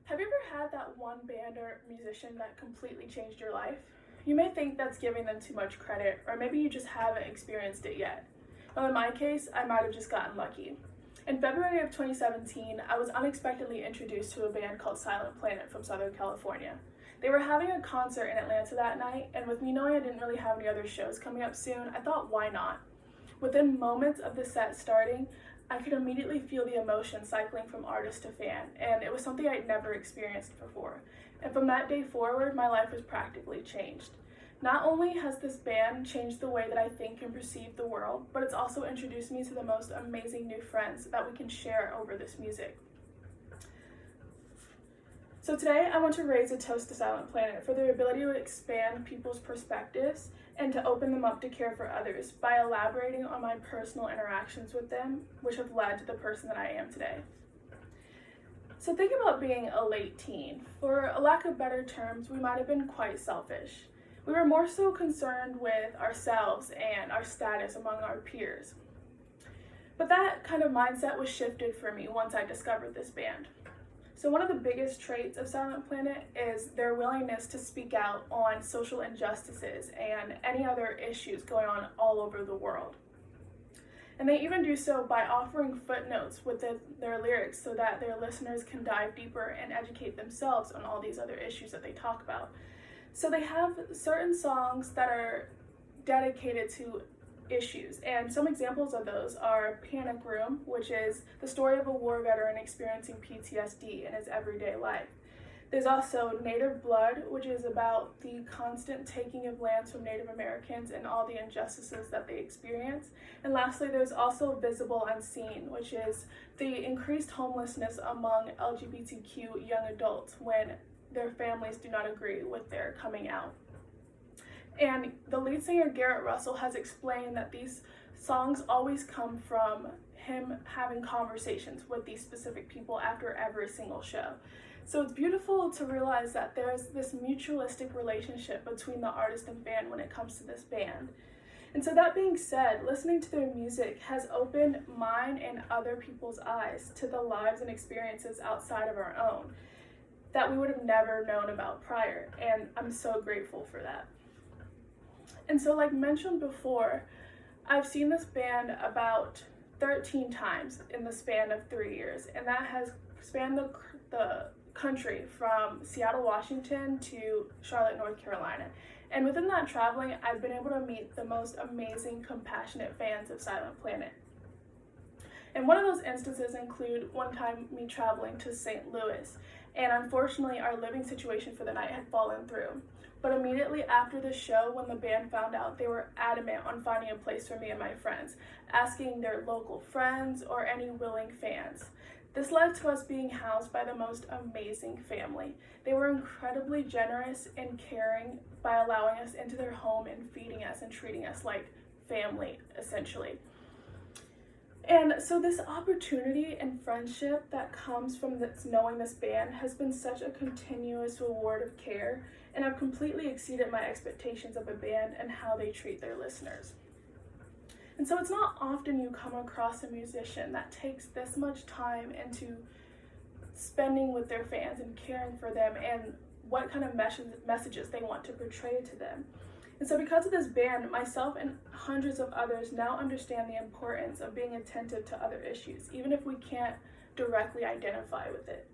Have you ever had that one band or musician that completely changed your life? You may think that's giving them too much credit, or maybe you just haven't experienced it yet. Well, in my case, I might have just gotten lucky. In February of 2017, I was unexpectedly introduced to a band called Silent Planet from Southern California. They were having a concert in Atlanta that night, and with me knowing I didn't really have any other shows coming up soon, I thought, why not? Within moments of the set starting, I could immediately feel the emotion cycling from artist to fan, and it was something I'd never experienced before. And from that day forward, my life was practically changed. Not only has this band changed the way that I think and perceive the world, but it's also introduced me to the most amazing new friends that we can share over this music. So today I want to raise a toast to Silent Planet for their ability to expand people's perspectives and to open them up to care for others by elaborating on my personal interactions with them, which have led to the person that I am today. So think about being a late teen. For a lack of better terms, we might have been quite selfish. We were more so concerned with ourselves and our status among our peers. But that kind of mindset was shifted for me once I discovered this band. So one of the biggest traits of Silent Planet is their willingness to speak out on social injustices and any other issues going on all over the world. And they even do so by offering footnotes with their lyrics so that their listeners can dive deeper and educate themselves on all these other issues that they talk about. So they have certain songs that are dedicated to issues, and some examples of those are Panic Room, which is the story of a war veteran experiencing PTSD in his everyday life. There's also Native Blood, which is about the constant taking of lands from Native Americans and all the injustices that they experience. And lastly, there's also Visible Unseen, which is the increased homelessness among LGBTQ young adults when their families do not agree with their coming out. And the lead singer, Garrett Russell, has explained that these songs always come from him having conversations with these specific people after every single show. So it's beautiful to realize that there's this mutualistic relationship between the artist and fan when it comes to this band. And so that being said, listening to their music has opened mine and other people's eyes to the lives and experiences outside of our own that we would have never known about prior, and I'm so grateful for that. And so, like mentioned before, I've seen this band about 13 times in the span of 3 years, and that has spanned the country from Seattle, Washington to Charlotte, North Carolina. And within that traveling, I've been able to meet the most amazing, compassionate fans of Silent Planet. And one of those instances include one time me traveling to St. Louis, and unfortunately our living situation for the night had fallen through. But immediately after the show, when the band found out, they were adamant on finding a place for me and my friends, asking their local friends or any willing fans. This led to us being housed by the most amazing family. They were incredibly generous and caring by allowing us into their home and feeding us and treating us like family, essentially. And so this opportunity and friendship that comes from knowing this band has been such a continuous reward of care, and I've completely exceeded my expectations of a band and how they treat their listeners. And so it's not often you come across a musician that takes this much time into spending with their fans and caring for them and what kind of messages they want to portray to them. And so because of this band, myself and hundreds of others now understand the importance of being attentive to other issues, even if we can't directly identify with it.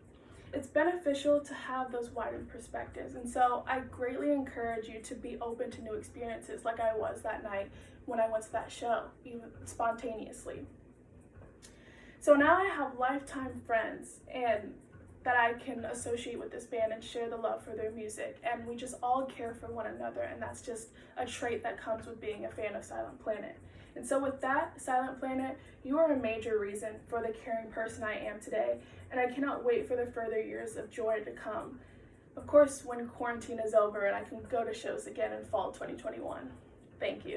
It's beneficial to have those widened perspectives, and so I greatly encourage you to be open to new experiences like I was that night when I went to that show, even spontaneously. So now I have lifetime friends and that I can associate with this band and share the love for their music, and we just all care for one another, and that's just a trait that comes with being a fan of Silent Planet. And so with that, Silent Planet, you are a major reason for the caring person I am today, and I cannot wait for the further years of joy to come. Of course, when quarantine is over and I can go to shows again in fall 2021. Thank you.